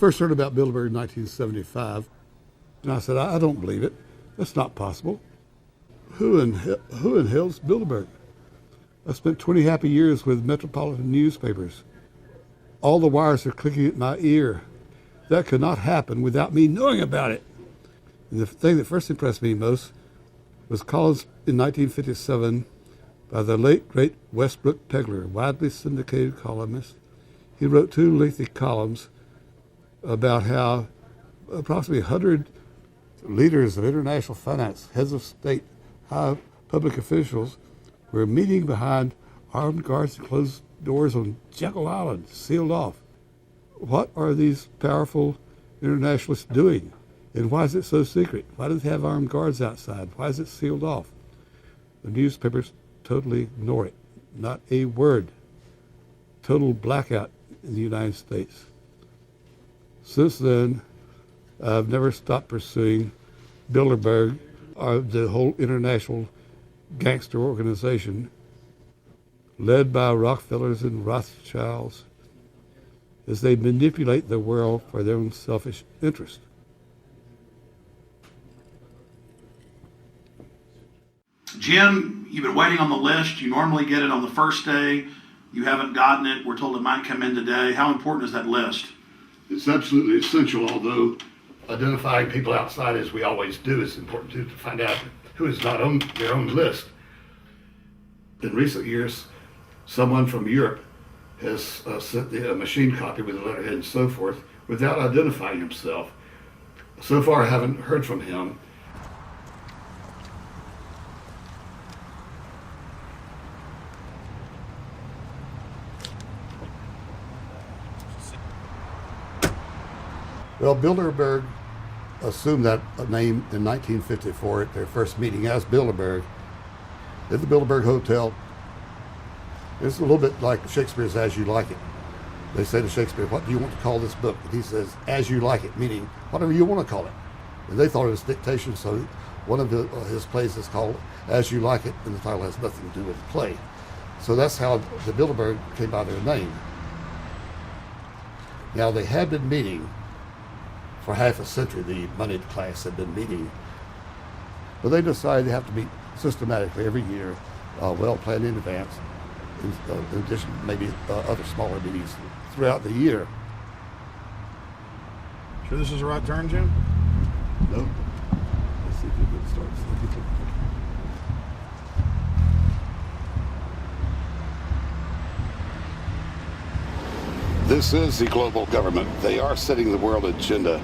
first heard about Bilderberg in 1975, and I said, I don't believe it. That's not possible. Who in hell's Bilderberg? I spent 20 happy years with metropolitan newspapers. All the wires are clicking at my ear. That could not happen without me knowing about it. And the thing that first impressed me most was columns in 1957 by the late, great Westbrook Pegler, widely syndicated columnist. He wrote 2 lengthy columns about how approximately 100 leaders of international finance, heads of state, high public officials were meeting behind armed guards and closed doors on Jekyll Island, sealed off. What are these powerful internationalists doing? And why is it so secret? Why do they have armed guards outside? Why is it sealed off? The newspapers totally ignore it. Not a word. Total blackout in the United States. Since then, I've never stopped pursuing Bilderberg, or the whole international gangster organization led by Rockefellers and Rothschilds as they manipulate the world for their own selfish interest. Jim, you've been waiting on the list. You normally get it on the first day. You haven't gotten it. We're told it might come in today. How important is that list? It's absolutely essential, although identifying people outside, as we always do, is important too, to find out who is not on their own list. In recent years, someone from Europe has sent a machine copy with a letterhead and so forth without identifying himself. So far, I haven't heard from him. Well, Bilderberg assumed that name in 1954 at their first meeting as Bilderberg at the Bilderberg Hotel. It's a little bit like Shakespeare's As You Like It. They say to Shakespeare, what do you want to call this book? And he says, As You Like It, meaning whatever you want to call it. And they thought it was dictation, so one of his plays is called As You Like It, and the title has nothing to do with the play. So that's how the Bilderberg came by their name. Now, they had been meeting for half a century. The moneyed class had been meeting, but they decided they have to meet systematically every year, well planned in advance, in addition to maybe other smaller meetings throughout the year. Sure this is the right turn, Jim? No. Let's see if you can start. This is the global government. They are setting the world agenda.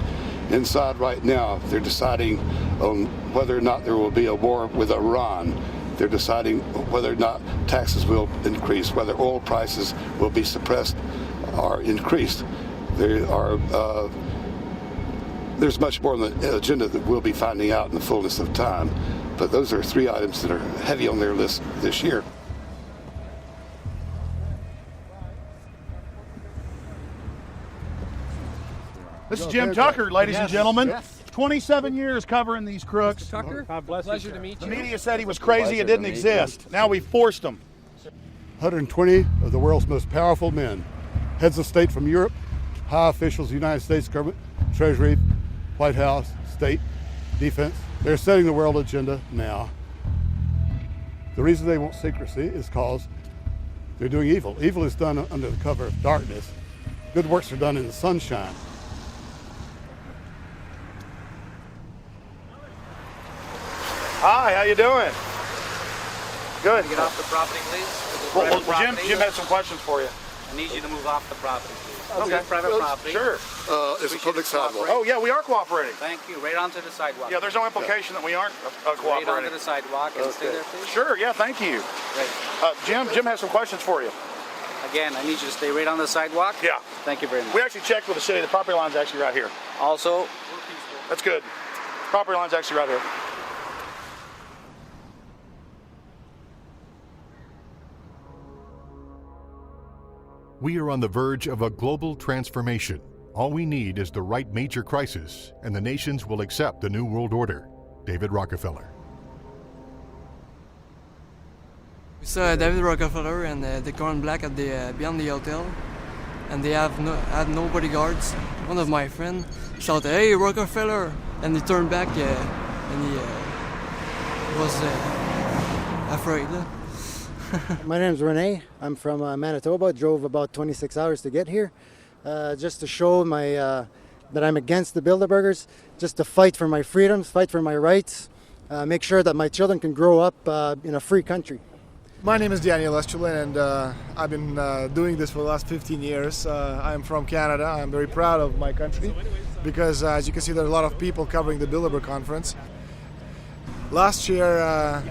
Inside right now, they're deciding on whether or not there will be a war with Iran. They're deciding whether or not taxes will increase, whether oil prices will be suppressed or increased. There's much more on the agenda that we'll be finding out in the fullness of time. But those are 3 items that are heavy on their list this year. This is Jim Tucker, ladies and gentlemen. Yes. 27 years covering these crooks. Mr. Tucker, pleasure to meet you. The media said he was crazy, it didn't exist. Now we forced him. 120 of the world's most powerful men, heads of state from Europe, high officials of the United States government, Treasury, White House, state, defense. They're setting the world agenda now. The reason they want secrecy is because they're doing evil. Evil is done under the cover of darkness. Good works are done in the sunshine. Hi, how you doing? Good. Get off the property, please. Well, Jim had some questions for you. I need you to move off the property, please. Okay. Private property. Sure. It's a public sidewalk. Oh, yeah, we are cooperating. Thank you. Right onto the sidewalk. Yeah, there's no implication that we aren't cooperating. Right onto the sidewalk and stay there, please. Sure, yeah, thank you. Great. Jim has some questions for you. Again, I need you to stay right on the sidewalk. Yeah. Thank you very much. We actually checked with the city. The property line's actually right here. Also, That's good. Property line's actually right here. We are on the verge of a global transformation. All we need is the right major crisis, and the nations will accept the New World Order. David Rockefeller. We saw David Rockefeller and the car in black at the beyond the hotel. and they had no bodyguards. One of my friends shouted, "Hey, Rockefeller!" And he turned back, and he was afraid. My name's Rene. I'm from Manitoba. Drove about 26 hours to get here, just to show that I'm against the Bilderbergers, just to fight for my freedoms, fight for my rights, make sure that my children can grow up in a free country. My name is Daniel Estulin, and I've been doing this for the last 15 years. I'm from Canada. I'm very proud of my country because, as you can see, there are a lot of people covering the Bilderberg conference. Last year,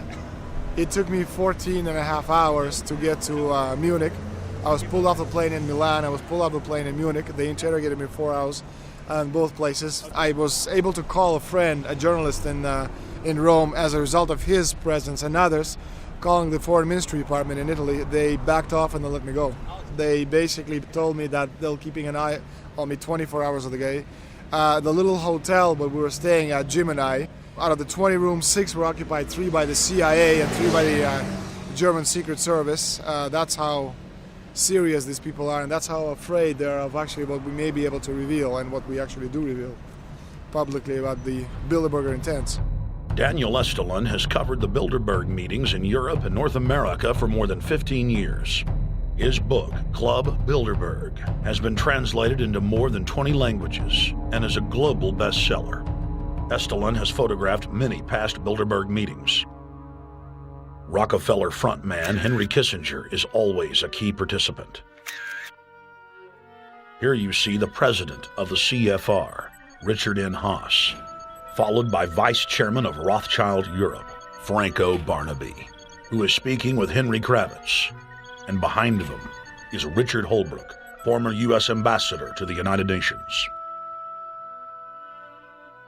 it took me 14 and a half hours to get to Munich. I was pulled off the plane in Milan. I was pulled off the plane in Munich. They interrogated me 4 hours in both places. I was able to call a friend, a journalist in Rome, as a result of his presence and others. Calling the foreign ministry department in Italy, they backed off and they let me go. They basically told me that they're keeping an eye on me 24 hours of the day. The little hotel where we were staying at, Jim and I, out of the 20 rooms, 6 were occupied, 3 by the CIA and 3 by the German Secret Service. That's how serious these people are, and that's how afraid they are of actually what we may be able to reveal and what we actually do reveal publicly about the Bilderberger intents. Daniel Estulin has covered the Bilderberg meetings in Europe and North America for more than 15 years. His book, Club Bilderberg, has been translated into more than 20 languages and is a global bestseller. Estulin has photographed many past Bilderberg meetings. Rockefeller frontman Henry Kissinger is always a key participant. Here you see the president of the CFR, Richard N. Haas, followed by Vice Chairman of Rothschild Europe, Franco Barnaby, who is speaking with Henry Kravitz. And behind them is Richard Holbrooke, former U.S. Ambassador to the United Nations.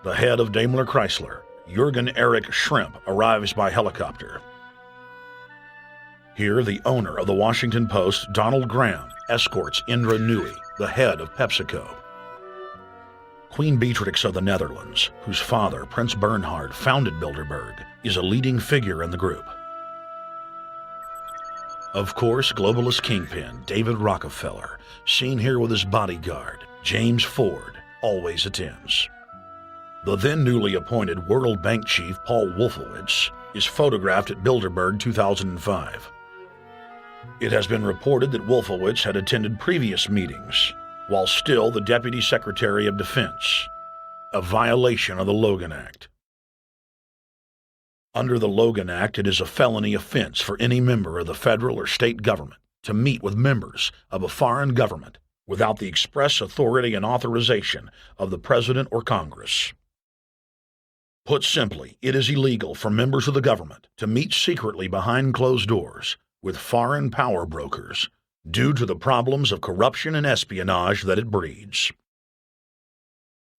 The head of Daimler Chrysler, Jürgen Erich Schremp, arrives by helicopter. Here, the owner of the Washington Post, Donald Graham, escorts Indra Nooyi, the head of PepsiCo. Queen Beatrix of the Netherlands, whose father, Prince Bernhard, founded Bilderberg, is a leading figure in the group. Of course, globalist kingpin David Rockefeller, seen here with his bodyguard, James Ford, always attends. The then newly appointed World Bank chief Paul Wolfowitz is photographed at Bilderberg 2005. It has been reported that Wolfowitz had attended previous meetings, while still the Deputy Secretary of Defense, a violation of the Logan Act. Under the Logan Act, it is a felony offense for any member of the federal or state government to meet with members of a foreign government without the express authority and authorization of the President or Congress. Put simply, it is illegal for members of the government to meet secretly behind closed doors with foreign power brokers due to the problems of corruption and espionage that it breeds.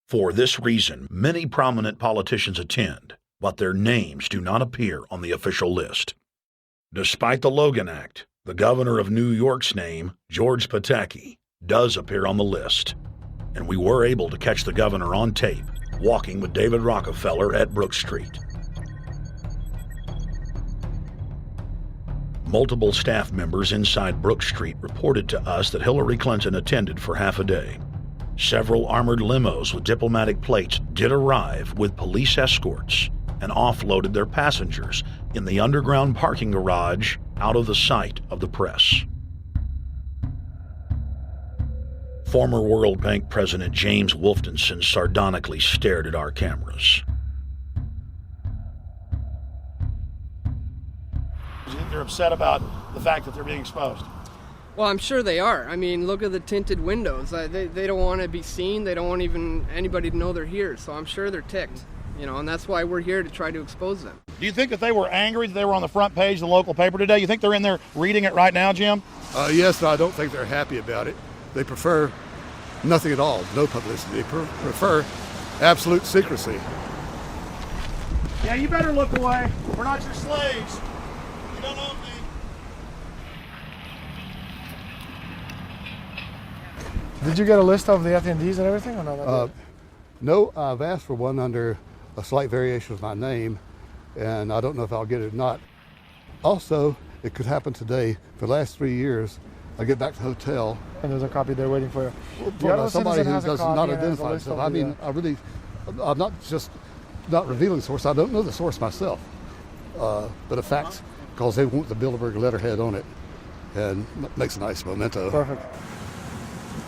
For this reason, many prominent politicians attend, but their names do not appear on the official list. Despite the Logan Act, the governor of New York's name, George Pataki, does appear on the list, and we were able to catch the governor on tape walking with David Rockefeller at Brook Street. Multiple staff members inside Brook Street reported to us that Hillary Clinton attended for half a day. Several armored limos with diplomatic plates did arrive with police escorts and offloaded their passengers in the underground parking garage out of the sight of the press. Former World Bank President James Wolfensohn sardonically stared at our cameras. They're upset about the fact that they're being exposed. Well, I'm sure they are. I mean, look at the tinted windows. They don't want to be seen. They don't want even anybody to know they're here. So I'm sure they're ticked, and that's why we're here to try to expose them. Do you think that they were angry that they were on the front page of the local paper today? You think they're in there reading it right now, Jim? Yes, I don't think they're happy about it. They prefer nothing at all, no publicity. They prefer absolute secrecy. Yeah, you better look away. We're not your slaves. You don't own me. Did you get a list of the attendees and everything, or not? No, I've asked for one under a slight variation of my name, and I don't know if I'll get it or not. Also, it could happen today. For the last 3 years, I get back to the hotel. And there's a copy there waiting for you. Somebody who does not identify himself. I mean, I'm not just not revealing the source. I don't know the source myself. But a fact, because they want the Bilderberg letterhead on it, and makes a nice memento. Perfect.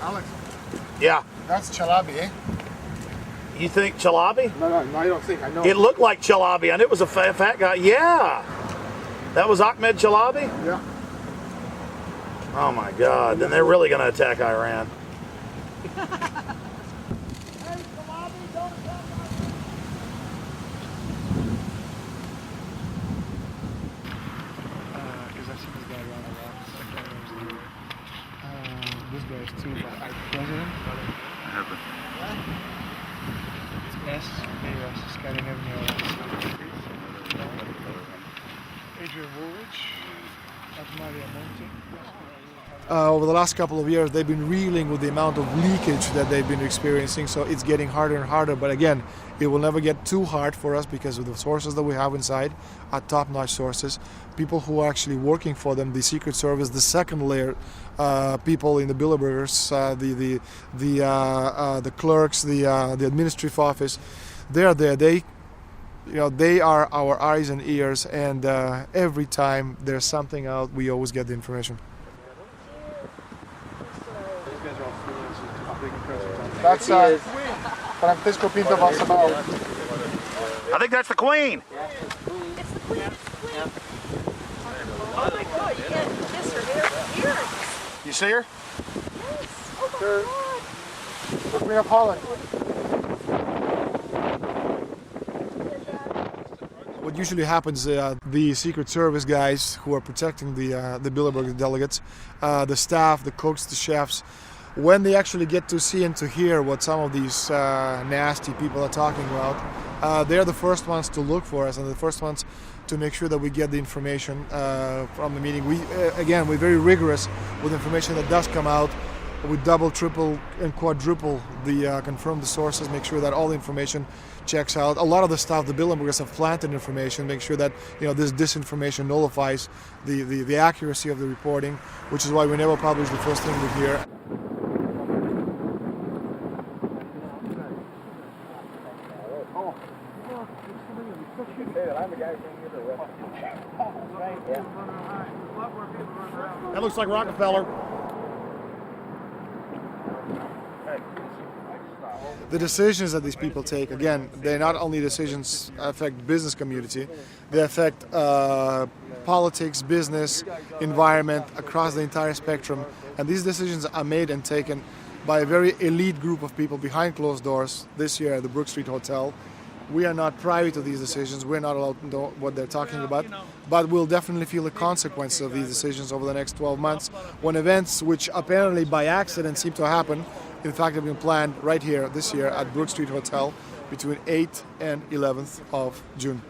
Alex. Yeah. That's Chalabi, eh? You think Chalabi? No, I don't think. I know. It looked like Chalabi, and it was a fat guy. Yeah. That was Ahmed Chalabi? Yeah. Oh my God, then they're really going to attack Iran. Because I've seen this guy around a lot. This guy is too, but our president. It's S, Scandinavian. Adrian Woolwich, Maria Monti. Over the last couple of years, they've been reeling with the amount of leakage that they've been experiencing, so it's getting harder and harder. But again, it will never get too hard for us because of the sources that we have inside are top-notch sources. People who are actually working for them, the Secret Service, the second layer, people in the Bilderbergers, the clerks, the administrative office, they're there. They are our eyes and ears, and every time there's something out, we always get the information. That's Francisco Pinto Balsamao. I think that's the Queen. It's the Queen. Oh my God, you can't kiss her here. You see her? Yes. Oh my God. The Queen of Holland. What usually happens, the Secret Service guys who are protecting the Bilderberg delegates, the staff, the cooks, the chefs, when they actually get to see and to hear what some of these nasty people are talking about, they're the first ones to look for us and the first ones to make sure that we get the information from the meeting. We're very rigorous with information that does come out. We double, triple, and quadruple confirm the sources, make sure that all the information checks out. A lot of the stuff, the Bilderbergers have planted information, make sure that this disinformation nullifies the accuracy of the reporting, which is why we never publish the first thing we hear. That looks like Rockefeller. The decisions that these people take, again, they're not only decisions affect business community, they affect politics, business, environment, across the entire spectrum. And these decisions are made and taken by a very elite group of people behind closed doors this year at the Brook Street Hotel. We are not privy to these decisions. We're not allowed to know what they're talking about. But we'll definitely feel the consequences of these decisions over the next 12 months when events which apparently by accident seem to happen, in fact, have been planned right here this year at Brook Street Hotel between 8th and 11th of June.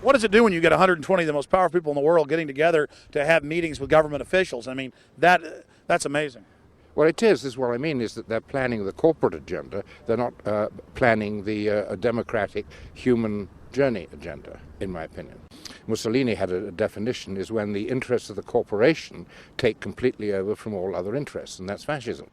What does it do when you get 120 of the most powerful people in the world getting together to have meetings with government officials? I mean, that's amazing. Well, it is what I mean is that they're planning the corporate agenda. They're not planning the democratic human journey agenda, in my opinion. Mussolini had a definition, is when the interests of the corporation take completely over from all other interests, and that's fascism.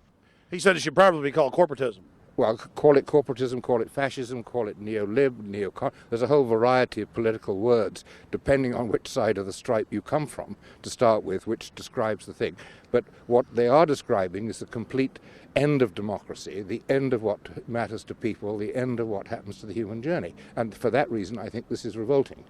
He said it should probably be called corporatism. Well, call it corporatism, call it fascism, call it neo-lib, neocon. There's a whole variety of political words, depending on which side of the stripe you come from, to start with, which describes the thing. But what they are describing is the complete end of democracy, the end of what matters to people, the end of what happens to the human journey. And for that reason, I think this is revolting.